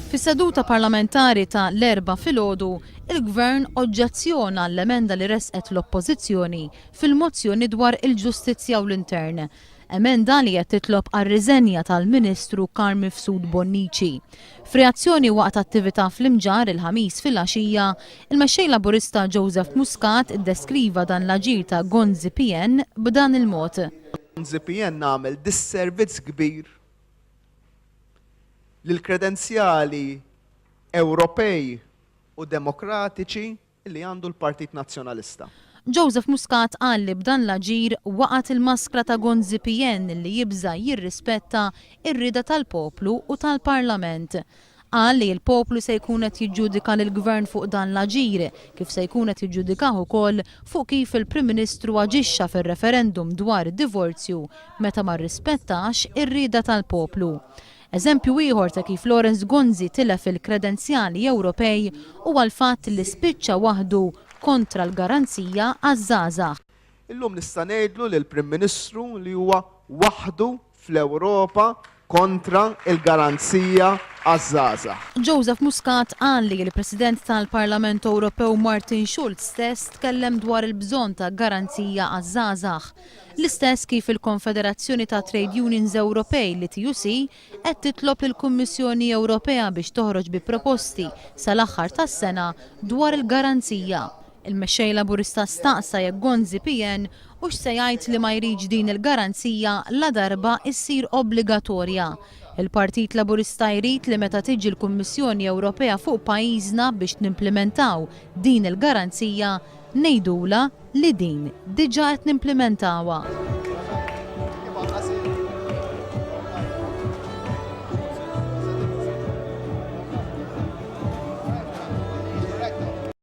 Fis-seduta parlamentari ta' l-4 filgħodu, il-Gvern oġġezzjona l-emenda li resqet l-Oppożizzjoni fil-mozzjoni dwar il-ġustizzja u l-intern. Emenda li qed titlob għar-riżenja tal-Ministru Karmi Fsud Bonnici. F'reazzjoni waqt attività fl-imġar il-ħamis fil-għaxija, il-mexxej Laburista Joseph Muscat iddeskriva dan l-aġir ta' Gonzi PN b'dan il-mod. Gonzi PN nagħmel disservizz kbir lill-kredenzjali Ewropej u demokratiċi li għandu l-Partit Nazzjonalista. Joseph Muscat qal li b'dan l-aġir waqat il-maskra ta' Gonzi PN li jibża jirrispetta ir-rida tal-poplu u tal-Parlament. Qal li l-poplu se jkun qed jiġġudika lill-Gvern fuq dan l-aġir, kif se jkun qed jiġġudikaw ukoll fuq kif il-Prim Ministru aġixxa fir-referendum dwar id-divorzju meta ma rrispettax ir-rida tal-poplu. Eżempju ieħor ta' kif Lawrence Gonzi tilef il-kredenzjali Ewropej huwa l-fatt li spiċċa waħdu kontra l-garanzija għaż-żgħażagħ. Illum nista' ngħidlu lill-Prim Ministru li huwa waħdu fl-Ewropa kontra il-garanzija għaż-żgħażagħ. Joseph Muscat qal li l-President tal-Parlament Ewropew Martin Schulz stess tkellem dwar il-bżonn ta' garanzija għaż-żgħażagħ. L-istess kif il-Konfederazzjoni ta' Trade Unions Ewropej li TUC qed titlob lill-Kummissjoni Ewropea biex toħroġ bi proposti sal-aħħar tas-sena dwar il-garanzija. Il-mexxej Laburista staqsa jekk Gonzi PN u x'se jgħid li ma jridx din il-garanzija la darba issir obbligatorja. Il-Partit Laburista jrid li meta tiġi l-Kummissjoni Ewropea fuq pajjiżna biex nimplementaw din il-garanzija ngħidula li din diġà qed nimplementawha.